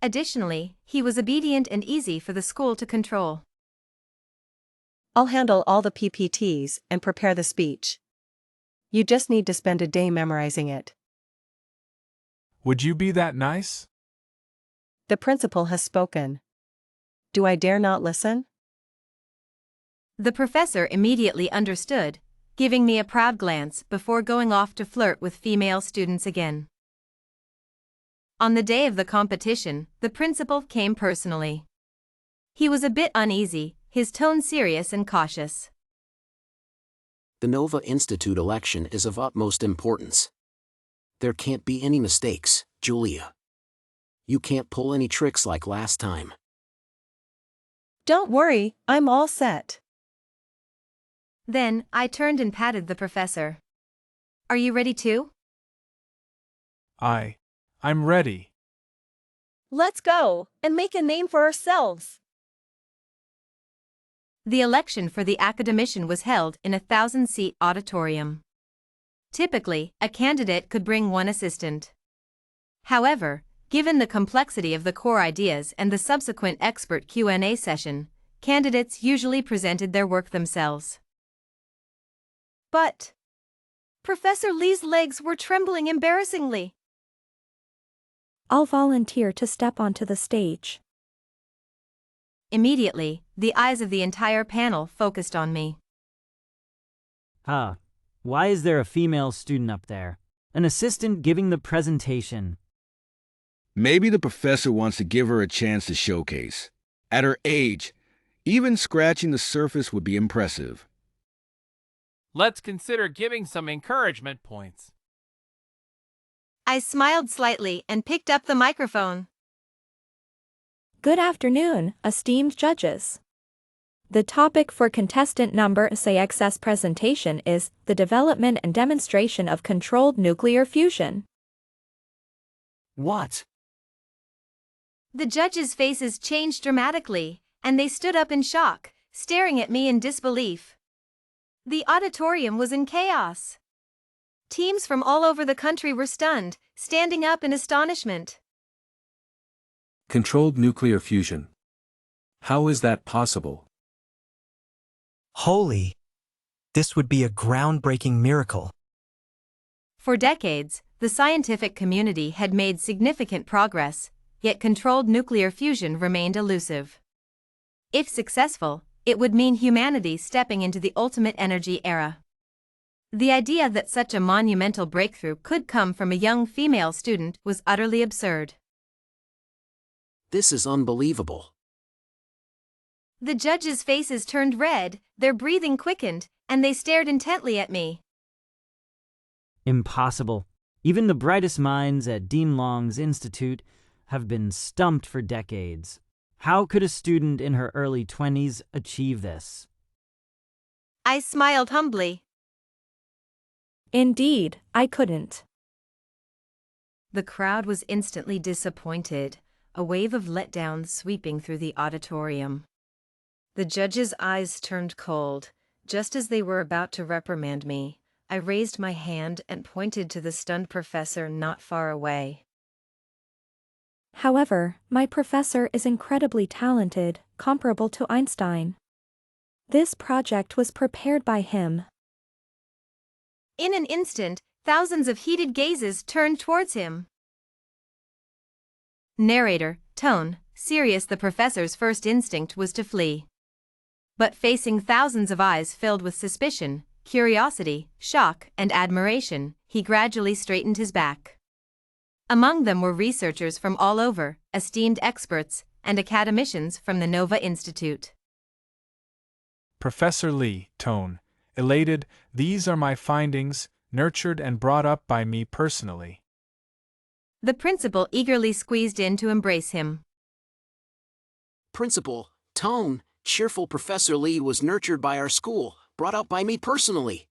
Additionally, he was obedient and easy for the school to control. I'll handle all the PPTs and prepare the speech. You just need to spend a day memorizing it. Would you be that nice? The principal has spoken. Do I dare not listen? The professor immediately understood, giving me a proud glance before going off to flirt with female students again. On the day of the competition, the principal came personally. He was a bit uneasy, his tone serious and cautious. The Nova Institute election is of utmost importance. There can't be any mistakes, Julia. You can't pull any tricks like last time. Don't worry, I'm all set. Then, I turned and patted the professor. Are you ready too? I'm ready. Let's go, and make a name for ourselves. The election for the academician was held in a 1,000-seat auditorium. Typically, a candidate could bring one assistant. However, given the complexity of the core ideas and the subsequent expert Q&A session, candidates usually presented their work themselves. But Professor Lee's legs were trembling embarrassingly. I'll volunteer to step onto the stage. Immediately, the eyes of the entire panel focused on me. Why is there a female student up there? An assistant giving the presentation. Maybe the professor wants to give her a chance to showcase. At her age, even scratching the surface would be impressive. Let's consider giving some encouragement points. I smiled slightly and picked up the microphone. Good afternoon, esteemed judges. The topic for contestant number 6's presentation is the development and demonstration of controlled nuclear fusion. What? The judges' faces changed dramatically, and they stood up in shock, staring at me in disbelief. The auditorium was in chaos. Teams from all over the country were stunned, standing up in astonishment. Controlled nuclear fusion. How is that possible? Holy! This would be a groundbreaking miracle. For decades, the scientific community had made significant progress, yet controlled nuclear fusion remained elusive. If successful, it would mean humanity stepping into the ultimate energy era. The idea that such a monumental breakthrough could come from a young female student was utterly absurd. This is unbelievable. The judges' faces turned red, their breathing quickened, and they stared intently at me. Impossible. Even the brightest minds at Dean Long's Institute have been stumped for decades. How could a student in her early 20s achieve this? I smiled humbly. Indeed, I couldn't. The crowd was instantly disappointed, a wave of letdown sweeping through the auditorium. The judges' eyes turned cold. Just as they were about to reprimand me, I raised my hand and pointed to the stunned professor not far away. However, my professor is incredibly talented, comparable to Einstein. This project was prepared by him. In an instant, thousands of heated gazes turned towards him. Narrator, tone, serious. The professor's first instinct was to flee. But facing thousands of eyes filled with suspicion, curiosity, shock, and admiration, he gradually straightened his back. Among them were researchers from all over, esteemed experts, and academicians from the Nova Institute. Professor Lee, tone, elated, these are my findings, nurtured and brought up by me personally. The principal eagerly squeezed in to embrace him. Principal, tone, cheerful. Professor Lee was nurtured by our school, brought up by me personally.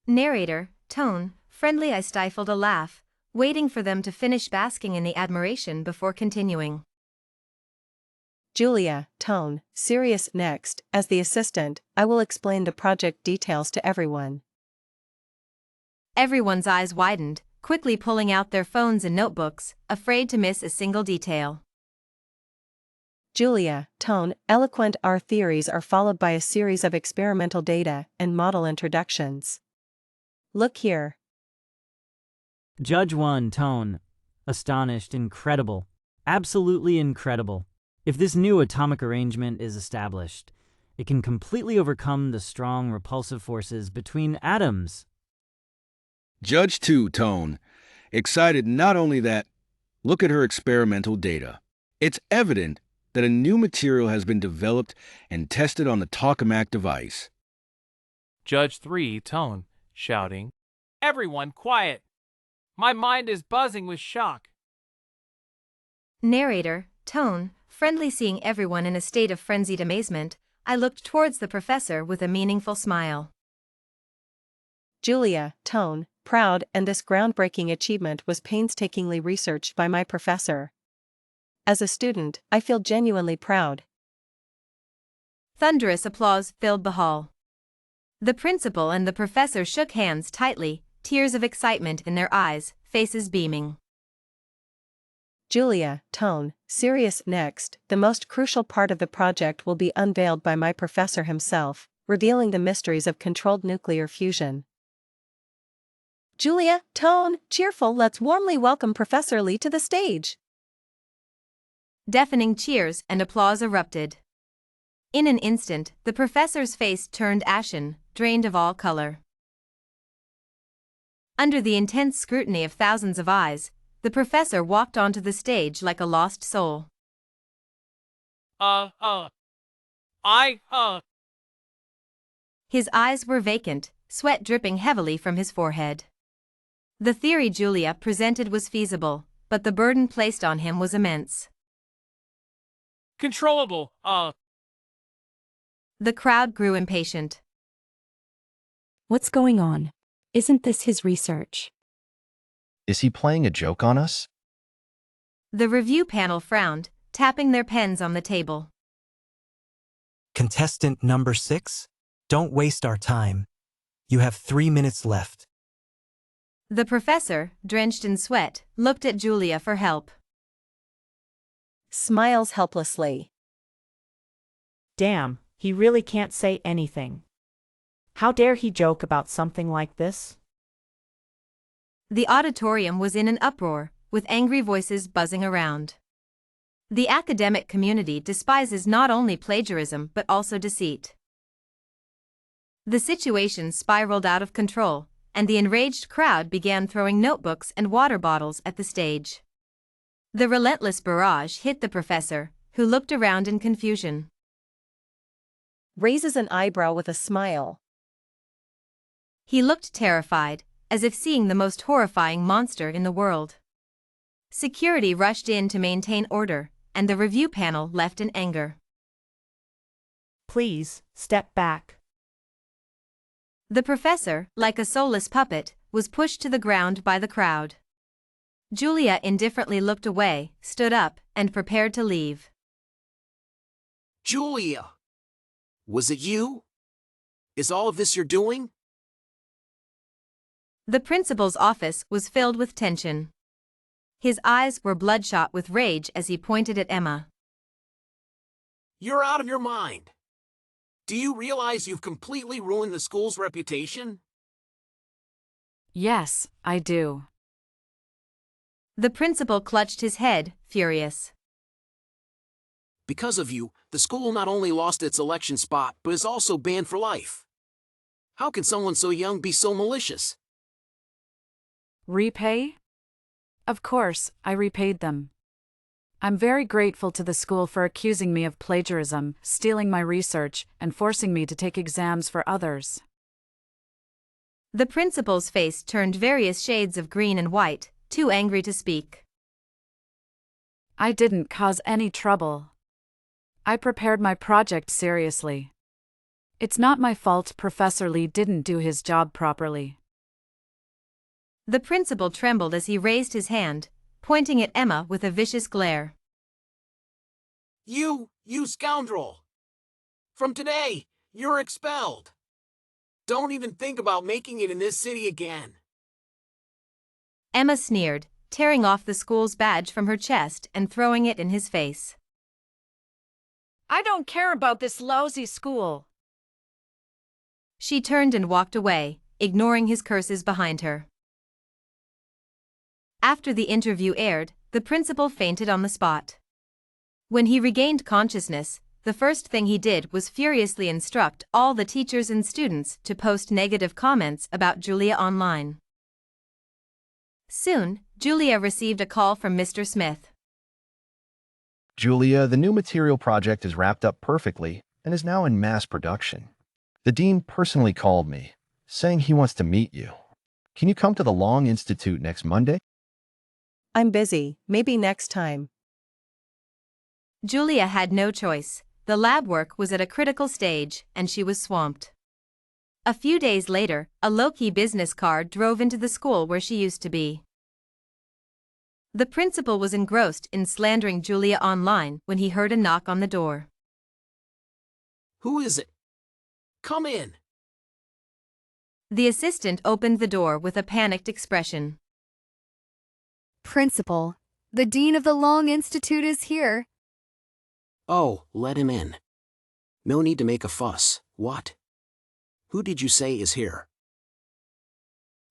Narrator, tone, friendly. I stifled a laugh, waiting for them to finish basking in the admiration before continuing. Julia, tone, serious. Next, as the assistant, I will explain the project details to everyone. Everyone's eyes widened, quickly pulling out their phones and notebooks, afraid to miss a single detail. Julia, tone, eloquent. Our theories are followed by a series of experimental data and model introductions. Look here. Judge 1, tone, astonished, incredible, absolutely incredible. If this new atomic arrangement is established, it can completely overcome the strong repulsive forces between atoms. Judge 2, tone, excited. Not only that, look at her experimental data. It's evident that a new material has been developed and tested on the tokamak device. Judge 3, tone, shouting, everyone quiet! My mind is buzzing with shock. Narrator, tone, friendly. Seeing everyone in a state of frenzied amazement, I looked towards the professor with a meaningful smile. Julia, tone, proud. And this groundbreaking achievement was painstakingly researched by my professor. As a student, I feel genuinely proud. Thunderous applause filled the hall. The principal and the professor shook hands tightly, tears of excitement in their eyes, faces beaming. Julia, tone, serious. Next, the most crucial part of the project will be unveiled by my professor himself, revealing the mysteries of controlled nuclear fusion. Julia, tone, cheerful. Let's warmly welcome Professor Lee to the stage. Deafening cheers and applause erupted. In an instant, the professor's face turned ashen, drained of all color. Under the intense scrutiny of thousands of eyes, the professor walked onto the stage like a lost soul. His eyes were vacant, sweat dripping heavily from his forehead. The theory Julia presented was feasible, but the burden placed on him was immense. Controllable, The crowd grew impatient. What's going on? Isn't this his research? Is he playing a joke on us? The review panel frowned, tapping their pens on the table. Contestant number 6, don't waste our time. You have 3 minutes left. The professor, drenched in sweat, looked at Julia for help. Smiles helplessly. Damn, he really can't say anything. How dare he joke about something like this? The auditorium was in an uproar, with angry voices buzzing around. The academic community despises not only plagiarism but also deceit. The situation spiraled out of control, and the enraged crowd began throwing notebooks and water bottles at the stage. The relentless barrage hit the professor, who looked around in confusion. Raises an eyebrow with a smile. He looked terrified, as if seeing the most horrifying monster in the world. Security rushed in to maintain order, and the review panel left in anger. Please, step back. The professor, like a soulless puppet, was pushed to the ground by the crowd. Julia indifferently looked away, stood up, and prepared to leave. Julia! Was it you? Is all of this you're doing? The principal's office was filled with tension. His eyes were bloodshot with rage as he pointed at Emma. You're out of your mind. Do you realize you've completely ruined the school's reputation? Yes, I do. The principal clutched his head, furious. Because of you, the school not only lost its election spot but is also banned for life. How can someone so young be so malicious? Repay? Of course, I repaid them. I'm very grateful to the school for accusing me of plagiarism, stealing my research, and forcing me to take exams for others. The principal's face turned various shades of green and white, too angry to speak. I didn't cause any trouble. I prepared my project seriously. It's not my fault Professor Lee didn't do his job properly. The principal trembled as he raised his hand, pointing at Emma with a vicious glare. You scoundrel! From today, you're expelled. Don't even think about making it in this city again. Emma sneered, tearing off the school's badge from her chest and throwing it in his face. I don't care about this lousy school. She turned and walked away, ignoring his curses behind her. After the interview aired, the principal fainted on the spot. When he regained consciousness, the first thing he did was furiously instruct all the teachers and students to post negative comments about Julia online. Soon, Julia received a call from Mr. Smith. Julia, the new material project is wrapped up perfectly and is now in mass production. The dean personally called me, saying he wants to meet you. Can you come to the Long Institute next Monday? I'm busy, maybe next time. Julia had no choice. The lab work was at a critical stage, and she was swamped. A few days later, a low-key business car drove into the school where she used to be. The principal was engrossed in slandering Julia online when he heard a knock on the door. Who is it? Come in. The assistant opened the door with a panicked expression. Principal, the dean of the Long Institute is here. Oh, let him in. No need to make a fuss. What? Who did you say is here?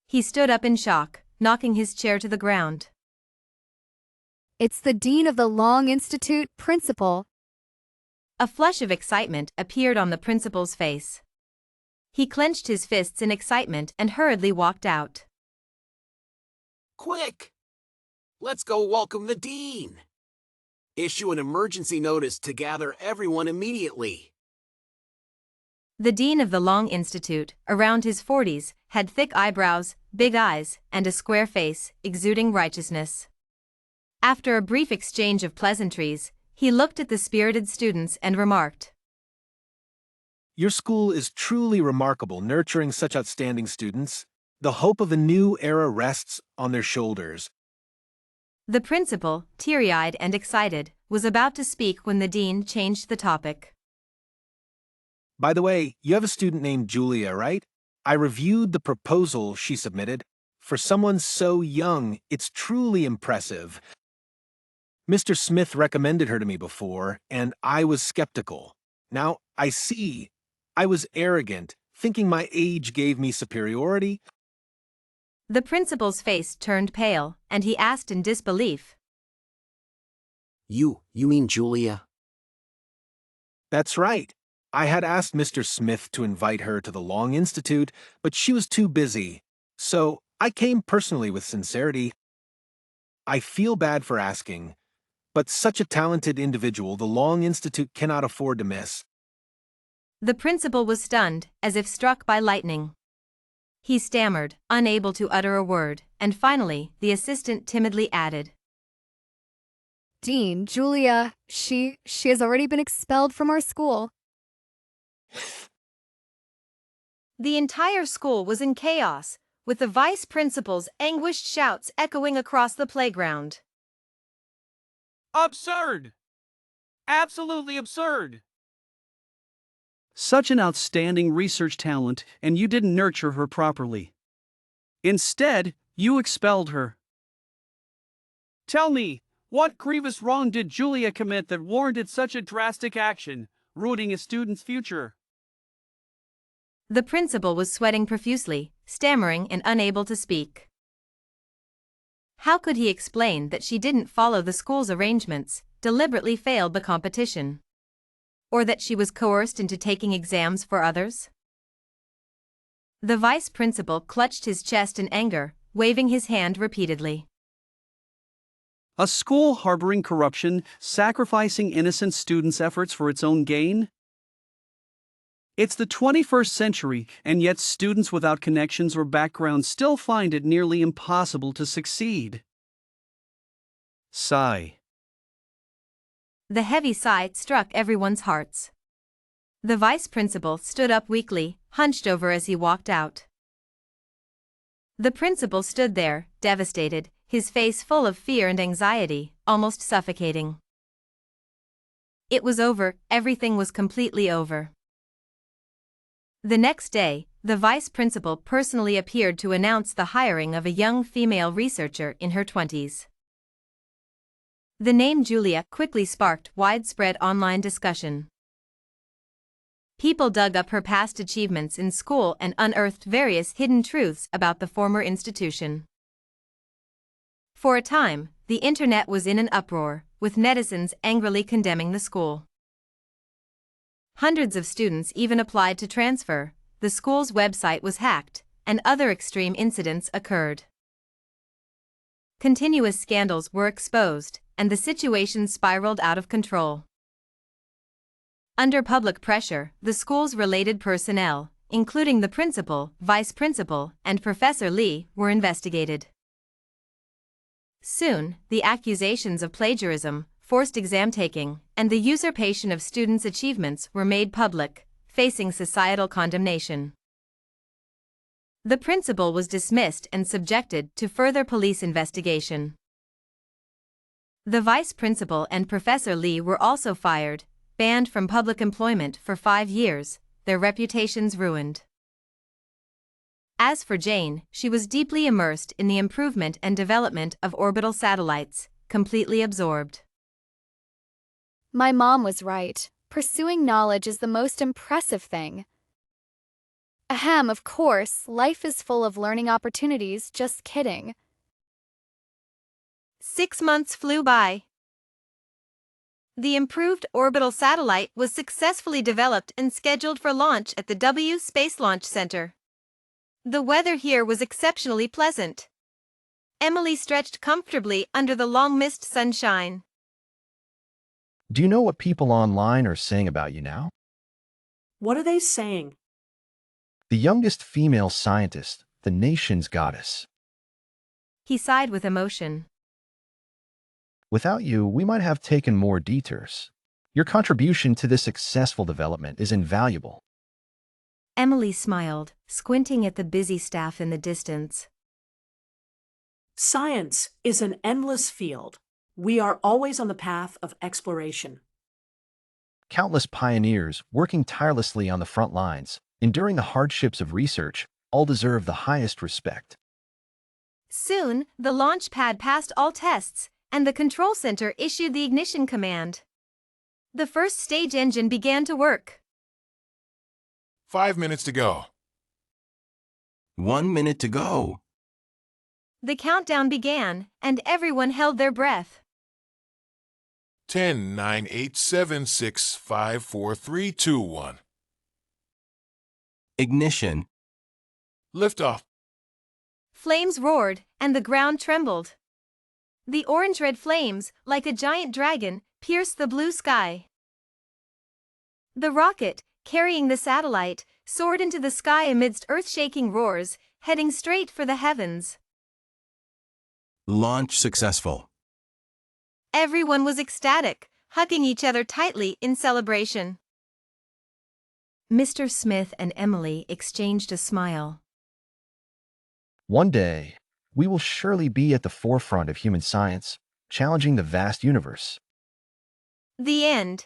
He stood up in shock, knocking his chair to the ground. It's the dean of the Long Institute, Principal. A flush of excitement appeared on the principal's face. He clenched his fists in excitement and hurriedly walked out. Quick! Let's go welcome the dean. Issue an emergency notice to gather everyone immediately. The dean of the Long Institute, around his 40s, had thick eyebrows, big eyes, and a square face, exuding righteousness. After a brief exchange of pleasantries, he looked at the spirited students and remarked, "Your school is truly remarkable, nurturing such outstanding students. The hope of a new era rests on their shoulders." The principal, teary-eyed and excited, was about to speak when the dean changed the topic. By the way, you have a student named Julia, right? I reviewed the proposal she submitted. For someone so young, it's truly impressive. Mr. Smith recommended her to me before, and I was skeptical. Now, I see. I was arrogant, thinking my age gave me superiority. The principal's face turned pale, and he asked in disbelief. You mean Julia? That's right. I had asked Mr. Smith to invite her to the Long Institute, but she was too busy. So I came personally with sincerity. I feel bad for asking, but such a talented individual the Long Institute cannot afford to miss. The principal was stunned, as if struck by lightning. He stammered, unable to utter a word, and finally, the assistant timidly added, Dean, Julia, she has already been expelled from our school. The entire school was in chaos, with the vice principal's anguished shouts echoing across the playground. Absurd! Absolutely absurd! Such an outstanding research talent, and you didn't nurture her properly. Instead, you expelled her. Tell me, what grievous wrong did Julia commit that warranted such a drastic action, ruining a student's future? The principal was sweating profusely, stammering and unable to speak. How could he explain that she didn't follow the school's arrangements, deliberately failed the competition? Or that she was coerced into taking exams for others? The vice principal clutched his chest in anger, waving his hand repeatedly. A school harboring corruption, sacrificing innocent students' efforts for its own gain? It's the 21st century, and yet students without connections or background still find it nearly impossible to succeed. Sigh. The heavy sigh struck everyone's hearts. The vice principal stood up weakly, hunched over as he walked out. The principal stood there, devastated, his face full of fear and anxiety, almost suffocating. It was over, everything was completely over. The next day, the vice principal personally appeared to announce the hiring of a young female researcher in her 20s. The name Julia quickly sparked widespread online discussion. People dug up her past achievements in school and unearthed various hidden truths about the former institution. For a time, the internet was in an uproar, with netizens angrily condemning the school. Hundreds of students even applied to transfer, the school's website was hacked, and other extreme incidents occurred. Continuous scandals were exposed, and the situation spiraled out of control. Under public pressure, the school's related personnel, including the principal, vice principal, and Professor Lee, were investigated. Soon, the accusations of plagiarism, forced exam taking, and the usurpation of students' achievements were made public, facing societal condemnation. The principal was dismissed and subjected to further police investigation. The vice principal and Professor Lee were also fired, banned from public employment for 5 years, their reputations ruined. As for Jane, she was deeply immersed in the improvement and development of orbital satellites, completely absorbed. My mom was right. Pursuing knowledge is the most impressive thing. Ahem, of course, life is full of learning opportunities, just kidding. 6 months flew by. The improved orbital satellite was successfully developed and scheduled for launch at the W Space Launch Center. The weather here was exceptionally pleasant. Emily stretched comfortably under the long-missed sunshine. Do you know what people online are saying about you now? What are they saying? The youngest female scientist, the nation's goddess. He sighed with emotion. Without you, we might have taken more detours. Your contribution to this successful development is invaluable. Emily smiled, squinting at the busy staff in the distance. Science is an endless field. We are always on the path of exploration. Countless pioneers, working tirelessly on the front lines, enduring the hardships of research, all deserve the highest respect. Soon, the launch pad passed all tests, and the control center issued the ignition command. The first stage engine began to work. 5 minutes to go. 1 minute to go. The countdown began, and everyone held their breath. 10, 9, 8, 7, 6, 5, 4, 3, 2, 1. Ignition. Liftoff. Flames roared, and the ground trembled. The orange-red flames, like a giant dragon, pierced the blue sky. The rocket, carrying the satellite, soared into the sky amidst earth-shaking roars, heading straight for the heavens. Launch successful. Everyone was ecstatic, hugging each other tightly in celebration. Mr. Smith and Emily exchanged a smile. One day, we will surely be at the forefront of human science, challenging the vast universe. The end.